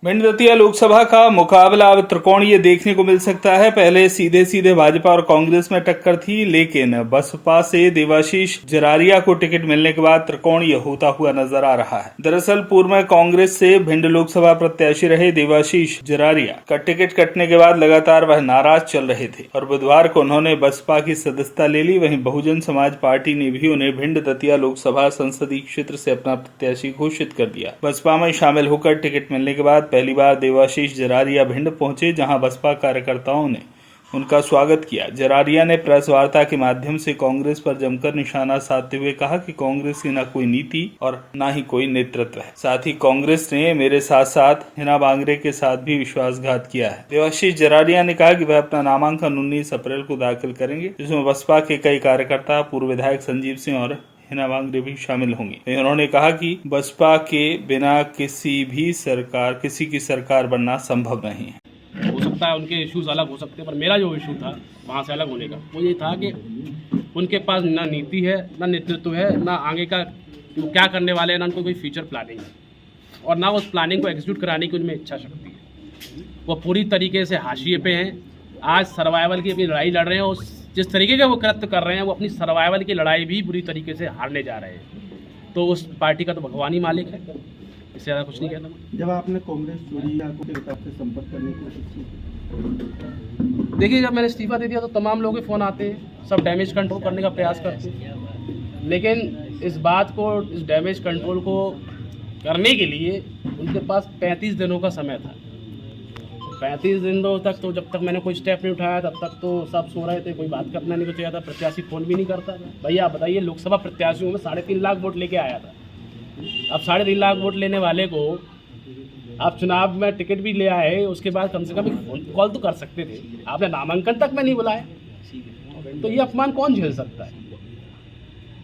भिंड दतिया लोकसभा का मुकाबला अब त्रिकोणीय देखने को मिल सकता है। पहले सीधे सीधे भाजपा और कांग्रेस में टक्कर थी, लेकिन बसपा से देवाशीष जरारिया को टिकट मिलने के बाद त्रिकोणीय होता हुआ नजर आ रहा है। दरअसल पूर्व में कांग्रेस से भिंड लोकसभा प्रत्याशी रहे देवाशीष जरारिया का टिकट कटने के बाद लगातार वह नाराज चल रहे थे और बुधवार को उन्होंने बसपा की सदस्यता ले ली। वहीं बहुजन समाज पार्टी ने भी उन्हें भिंड दतिया लोकसभा संसदीय क्षेत्र से अपना प्रत्याशी घोषित कर दिया। बसपा में शामिल होकर टिकट मिलने के बाद पहली बार देवाशीष जरारिया भिंड पहुंचे, जहां बसपा कार्यकर्ताओं ने उनका स्वागत किया। जरारिया ने प्रेस वार्ता के माध्यम से कांग्रेस पर जमकर निशाना साधते हुए कहा कि कांग्रेस की न कोई नीति और न ही कोई नेतृत्व है। साथ ही कांग्रेस ने मेरे साथ साथ हिना बांगरे के साथ भी विश्वासघात किया है। देवाशीष जरारिया ने कहा कि वह अपना नामांकन 19 अप्रैल को दाखिल करेंगे, जिसमें बसपा के कई कार्यकर्ता, पूर्व विधायक संजीव सिंह और हिना बांगरे भी शामिल होंगे। उन्होंने कहा कि बसपा के बिना किसी की सरकार बनना संभव नहीं है। हो सकता है उनके इश्यूज अलग हो सकते हैं, पर मेरा जो इशू था वहाँ से अलग होने का वो ये था कि उनके पास ना नीति है, ना नेतृत्व है, ना आगे का क्या करने वाले हैं, ना उनको कोई फ्यूचर प्लानिंग है और ना उस प्लानिंग को एग्जीक्यूट कराने की उनमें इच्छा शक्ति है। वो पूरी तरीके से हाशिए पे हैं। आज सर्वाइवल की अपनी लड़ाई लड़ रहे हैं और जिस तरीके के वो कृत्य कर रहे हैं वो अपनी सर्वाइवल की लड़ाई भी बुरी तरीके से हारने जा रहे हैं। तो उस पार्टी का तो भगवान ही मालिक है, इससे ज़्यादा कुछ नहीं कहना। जब आपने कांग्रेस छोड़ी, आपसे संपर्क करने की कोशिश की? देखिए, जब मैंने इस्तीफा दे दिया तो तमाम लोगों के फ़ोन आते हैं, सब डैमेज कंट्रोल करने का प्रयास करते हैं, लेकिन इस डैमेज कंट्रोल को करने के लिए उनके पास 35 दिनों का समय था। 35 दिनों तक तो जब तक मैंने कोई स्टेप नहीं उठाया तब तक तो सब सो रहे थे, कोई बात करना नहीं चाहिए था, प्रत्याशी फ़ोन भी नहीं करता था। भैया आप बताइए, लोकसभा प्रत्याशियों में 3.5 लाख वोट लेके आया था। अब 3.5 लाख वोट लेने वाले को आप चुनाव में टिकट भी ले आए, उसके बाद कम से कम एक फोन कॉल तो कर सकते थे। आपने नामांकन तक में नहीं बुलाया, तो ये अपमान कौन झेल सकता है?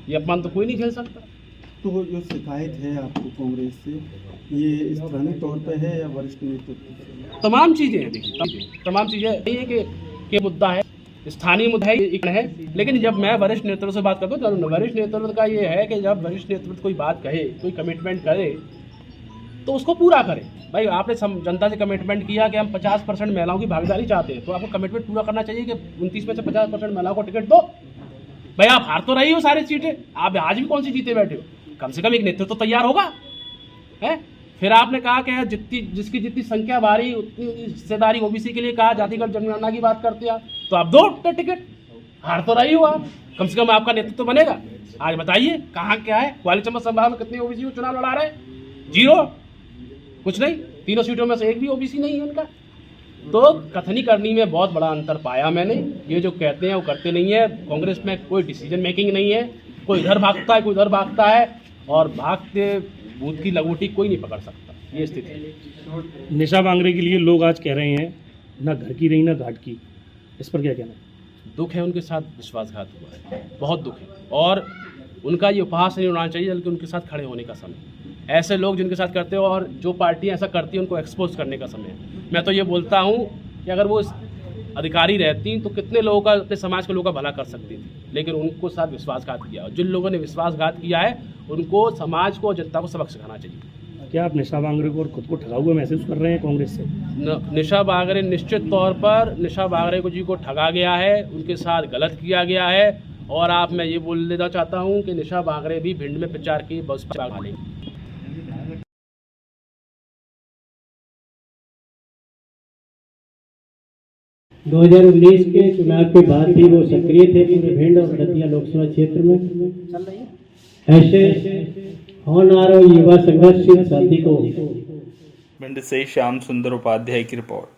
ये अपमान तो कोई नहीं झेल सकता। तो जो शिकायत है आपको कांग्रेस से, ये स्थानीय तौर पे है या वरिष्ठ नेतृत्व? तमाम चीज़ें हैं, देखिए तमाम चीज़ें नहीं है कि मुद्दा है, स्थानीय मुद्दा है, लेकिन जब मैं वरिष्ठ नेतृत्व से बात करता हूँ तो वरिष्ठ नेतृत्व का ये है कि जब वरिष्ठ नेतृत्व कोई बात कहे, कोई कमिटमेंट करे तो उसको पूरा करें। भाई आपने जनता से कमिटमेंट किया कि हम 50% महिलाओं की भागीदारी चाहते हैं, तो आपको कमिटमेंट पूरा करना चाहिए कि 29 में से 50% महिलाओं को टिकट दो। भाई आप हार तो रही हो सारी सीटें, आप आज भी कौन सी जीते बैठे हो, कम से कम एक नेतृत्व तो तैयार होगा है। फिर आपने कहा कि जिसकी जितनी संख्या भारी उतनी हिस्सेदारी ओबीसी के लिए कहा, जातिगत जनगणना की बात करते हैं, तो आप दो टिकट, हार तो रही हो आप, कम से कम आपका नेतृत्व बनेगा। आज बताइए कहाँ क्या है, ग्वालियर चंबल संभाग में कितने ओबीसी चुनाव लड़ा रहे हैं? 0, कुछ नहीं, 3 सीटों में से एक भी ओबीसी नहीं है उनका। तो कथनी करनी में बहुत बड़ा अंतर पाया मैंने। ये जो कहते हैं वो करते नहीं है। कांग्रेस में कोई डिसीजन मेकिंग नहीं है, कोई इधर भागता है, कोई उधर भागता है, और भागते भूत की लगोटी कोई नहीं पकड़ सकता, ये स्थिति है। निशा बांगरे के लिए लोग आज कह रहे हैं ना घर की रही ना घाट की, इस पर क्या कहना है? दुख है, उनके साथ विश्वासघात हुआ है, बहुत दुख है, और उनका ये उपहास नहीं होना चाहिए, बल्कि उनके साथ खड़े होने का समय। ऐसे लोग जिनके साथ करते हो और जो पार्टी ऐसा करती है उनको एक्सपोज करने का समय है। मैं तो ये बोलता हूँ कि अगर वो अधिकारी रहती तो कितने लोगों का, अपने समाज के लोगों का भला कर सकती थी, लेकिन उनको साथ विश्वासघात किया। जिन लोगों ने विश्वासघात किया है उनको, समाज को, जनता को सबक सिखाना चाहिए। क्या आप निशा बांगरे को और खुद को ठगा हुआ महसूस कर रहे हैं कांग्रेस से? निशा बांगरे निश्चित तौर पर, निशा बांगरे को जी को ठगा गया है, उनके साथ गलत किया गया है। और आप, मैं ये बोल देना चाहता हूँ कि निशा बांगरे भी भिंड में प्रचार की बसपा डालेंगे। 2019 के चुनाव के बाद भी वो सक्रिय थे पूरे भिंड और दतिया लोकसभा क्षेत्र में। ऐसे होनहार युवा संघर्ष साथी को भिंड से श्याम सुंदर उपाध्याय की रिपोर्ट।